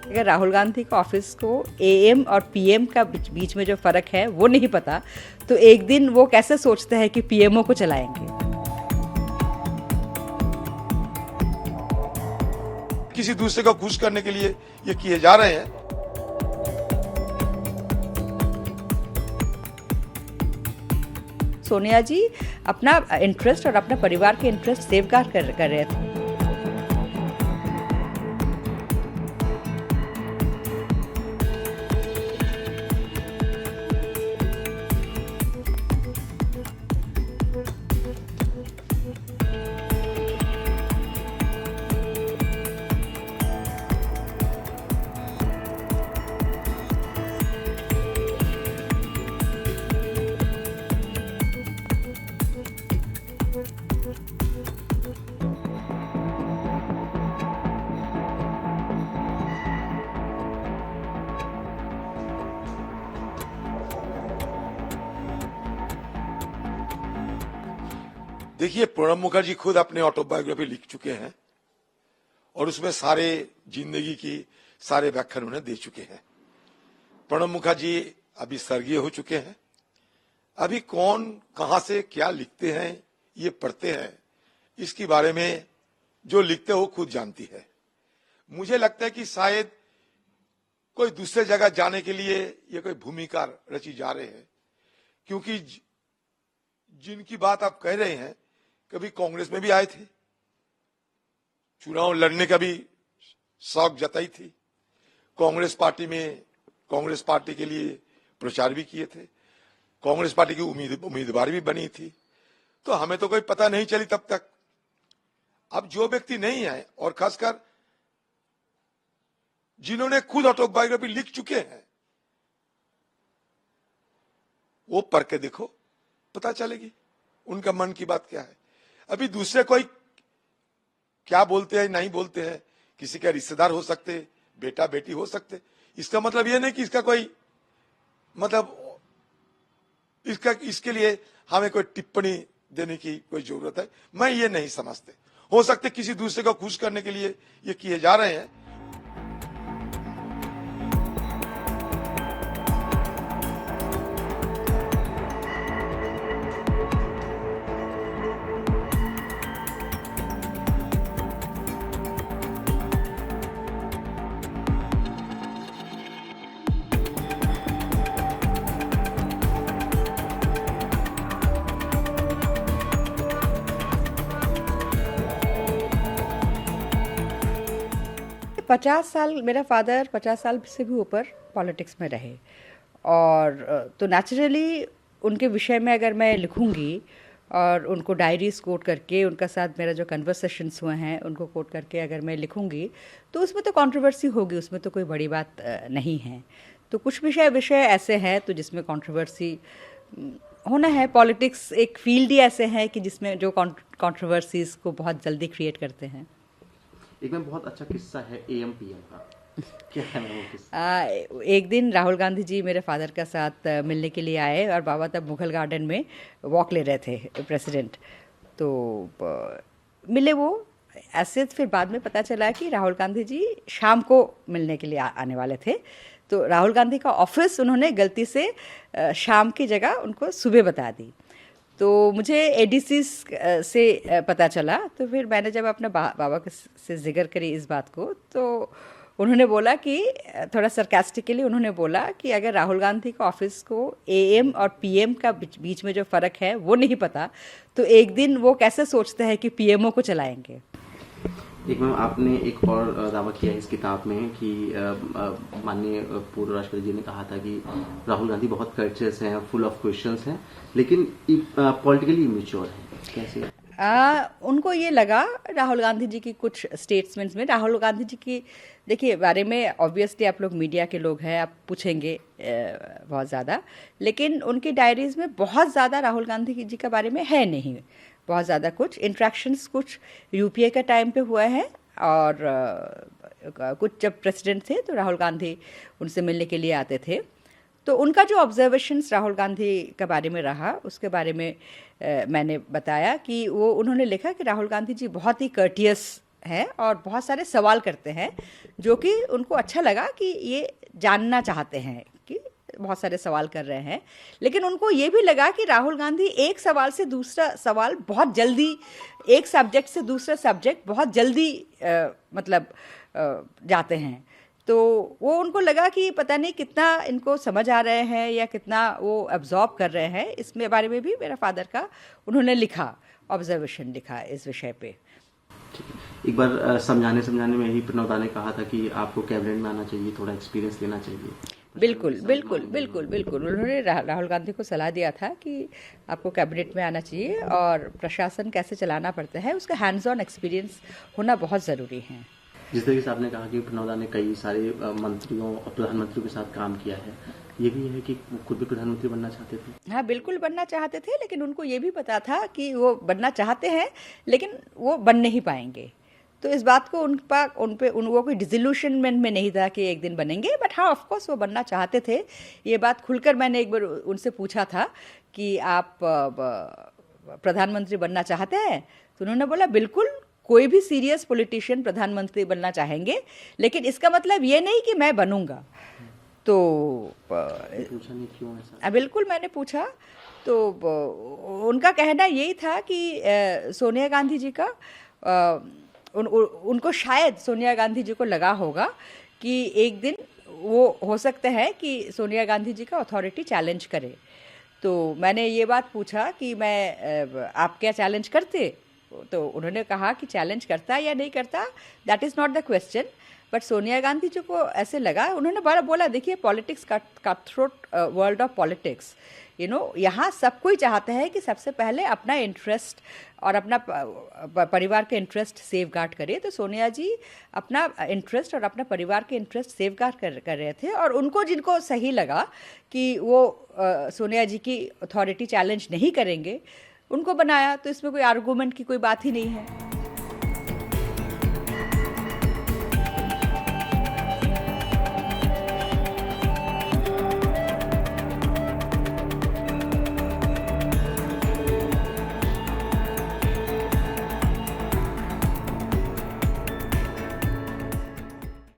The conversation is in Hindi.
अगर राहुल गांधी का ऑफिस को एएम और पीएम का बीच में जो फ़र्क है वो नहीं पता, तो एक दिन वो कैसे सोचते हैं कि पीएमओ को चलाएंगे। किसी दूसरे को खुश करने के लिए ये किए जा रहे हैं। सोनिया जी अपना इंटरेस्ट और अपना परिवार के इंटरेस्ट सेफगार्ड कर रहे थे। देखिए, प्रणब मुखर्जी खुद अपने ऑटोबायोग्राफी लिख चुके हैं और उसमें सारे जिंदगी की सारे व्याख्यान उन्हें दे चुके हैं। प्रणब मुखर्जी अभी स्वर्गीय हो चुके हैं। अभी कौन कहां से क्या लिखते हैं, ये पढ़ते हैं, इसके बारे में जो लिखते हो खुद जानती है। मुझे लगता है कि शायद कोई दूसरे जगह जाने के लिए ये कोई भूमिका रची जा रहे हैं, क्योंकि जिनकी बात आप कह रहे हैं कभी कांग्रेस में भी आए थे, चुनाव लड़ने का भी शौक जताई थी, कांग्रेस पार्टी में कांग्रेस पार्टी के लिए प्रचार भी किए थे, कांग्रेस पार्टी की उम्मीदवार भी बनी थी। तो हमें तो कोई पता नहीं चली तब तक। अब जो व्यक्ति नहीं है और खासकर जिन्होंने खुद ऑटोबायोग्राफी लिख चुके हैं, वो पढ़ के देखो, पता चलेगी उनका मन की बात क्या है। अभी दूसरे कोई क्या बोलते हैं नहीं बोलते हैं, किसी का रिश्तेदार हो सकते, बेटा बेटी हो सकते, इसका मतलब ये नहीं कि इसका कोई मतलब इसके लिए हमें कोई टिप्पणी देने की कोई जरूरत है, मैं ये नहीं समझते। हो सकते किसी दूसरे को खुश करने के लिए ये किए जा रहे हैं। मेरा फादर 50 साल से भी ऊपर पॉलिटिक्स में रहे, और तो नेचुरली उनके विषय में अगर मैं लिखूंगी और उनको डायरीज कोट करके, उनका साथ मेरा जो कन्वर्सेशंस हुए हैं उनको कोट करके अगर मैं लिखूंगी, तो उसमें तो कंट्रोवर्सी होगी, उसमें तो कोई बड़ी बात नहीं है। तो कुछ विषय ऐसे हैं तो जिसमें कंट्रोवर्सी होना है। पॉलिटिक्स एक फील्ड ही ऐसे है कि जिसमें जो कंट्रोवर्सीज को बहुत जल्दी क्रिएट करते हैं। एक में बहुत अच्छा किस्सा है एएम पीएम का, क्या है वो किस्सा? एक दिन राहुल गांधी जी मेरे फादर के साथ मिलने के लिए आए, और बाबा तब मुगल गार्डन में वॉक ले रहे थे, प्रेसिडेंट। तो मिले वो ऐसे। फिर बाद में पता चला कि राहुल गांधी जी शाम को मिलने के लिए आने वाले थे। तो राहुल गांधी का ऑफिस उन्होंने गलती से शाम की जगह उनको सुबह बता दी। तो मुझे एडीसी से पता चला। तो फिर मैंने जब अपने बाबा से जिक्र करी इस बात को, तो उन्होंने बोला कि थोड़ा सरकास्टिकली उन्होंने बोला कि अगर राहुल गांधी का ऑफिस को एएम और पीएम का बीच में जो फ़र्क है वो नहीं पता, तो एक दिन वो कैसे सोचते हैं कि पीएमओ को चलाएंगे। एक मैम, आपने एक और दावा किया है इस किताब में कि माननीय पूर्व राष्ट्रपति जी ने कहा था कि राहुल गांधी बहुत कर्चियस हैं, फुल ऑफ क्वेश्चंस हैं, लेकिन पॉलिटिकली इमेच्योर हैं। कैसे? उनको ये लगा राहुल गांधी जी की कुछ स्टेटमेंट्स में, राहुल गांधी जी की देखिए बारे में ऑब्वियसली आप लोग मीडिया के लोग हैं, आप पूछेंगे बहुत ज़्यादा, लेकिन उनकी डायरीज में बहुत ज़्यादा राहुल गांधी जी के बारे में है नहीं। बहुत ज़्यादा कुछ इंट्रैक्शंस कुछ यूपीए के टाइम पे हुआ है, और कुछ जब प्रेसिडेंट थे तो राहुल गांधी उनसे मिलने के लिए आते थे। तो उनका जो ऑब्जर्वेशंस राहुल गांधी के बारे में रहा, उसके बारे में मैंने बताया कि वो उन्होंने लिखा कि राहुल गांधी जी बहुत ही कर्टियस हैं और बहुत सारे सवाल करते हैं, जो कि उनको अच्छा लगा कि ये जानना चाहते हैं कि बहुत सारे सवाल कर रहे हैं। लेकिन उनको ये भी लगा कि राहुल गांधी एक सवाल से दूसरा सवाल बहुत जल्दी, एक सब्जेक्ट से दूसरा सब्जेक्ट बहुत जल्दी जाते हैं। तो वो उनको लगा कि पता नहीं कितना इनको समझ आ रहे हैं या कितना वो एब्जॉर्ब कर रहे हैं। इसमें बारे में भी मेरा फादर का उन्होंने लिखा, ऑब्जर्वेशन लिखा इस विषय पे। एक बार समझाने में ही प्रणव दा ने कहा था कि आपको कैबिनेट में आना चाहिए, थोड़ा एक्सपीरियंस लेना चाहिए। बिल्कुल बिल्कुल बिल्कुल बिल्कुल उन्होंने राहुल गांधी को सलाह दिया था कि आपको कैबिनेट में आना चाहिए और प्रशासन कैसे चलाना पड़ता है उसका हैंड्स ऑन एक्सपीरियंस होना बहुत ज़रूरी है। जिस तरीके से आपने कहा कि प्रणव दा ने कई सारे मंत्रियों और प्रधानमंत्रियों के साथ काम किया है, ये भी है कि वो खुद भी प्रधानमंत्री बनना चाहते थे। हाँ, बिल्कुल बनना चाहते थे, लेकिन उनको ये भी पता था कि वो बनना चाहते हैं लेकिन वो बन नहीं पाएंगे। तो इस बात को उनको कोई डिसल्यूशनमेंट में नहीं था कि एक दिन बनेंगे, बट हाँ ऑफ कोर्स वो बनना चाहते थे। ये बात खुलकर मैंने एक बार उनसे पूछा था कि आप प्रधानमंत्री बनना चाहते हैं, तो उन्होंने बोला बिल्कुल, कोई भी सीरियस पॉलिटिशियन प्रधानमंत्री बनना चाहेंगे, लेकिन इसका मतलब ये नहीं कि मैं बनूंगा। तो पूछा नहीं क्यों ऐसा? बिल्कुल मैंने पूछा, तो उनका कहना यही था कि सोनिया गांधी जी का उनको शायद सोनिया गांधी जी को लगा होगा कि एक दिन वो हो सकता है कि सोनिया गांधी जी का अथॉरिटी चैलेंज करे। तो मैंने ये बात पूछा कि आप क्या चैलेंज करते? तो उन्होंने कहा कि चैलेंज करता या नहीं करता, that is not the question, but Sonia Gandhi ji को ऐसे लगा। उन्होंने बोला देखिए, politics cut throat world of politics, यहाँ सब कोई चाहता है कि सबसे पहले अपना इंटरेस्ट और अपना परिवार के इंटरेस्ट सेफ गार्ड करे। तो सोनिया जी अपना इंटरेस्ट और अपना परिवार के इंटरेस्ट सेफ गार्ड कर रहे थे, और उनको जिनको सही लगा कि वो सोनिया जी की अथॉरिटी चैलेंज नहीं करेंगे, उनको बनाया। तो इसमें कोई आर्गूमेंट की कोई बात ही नहीं है।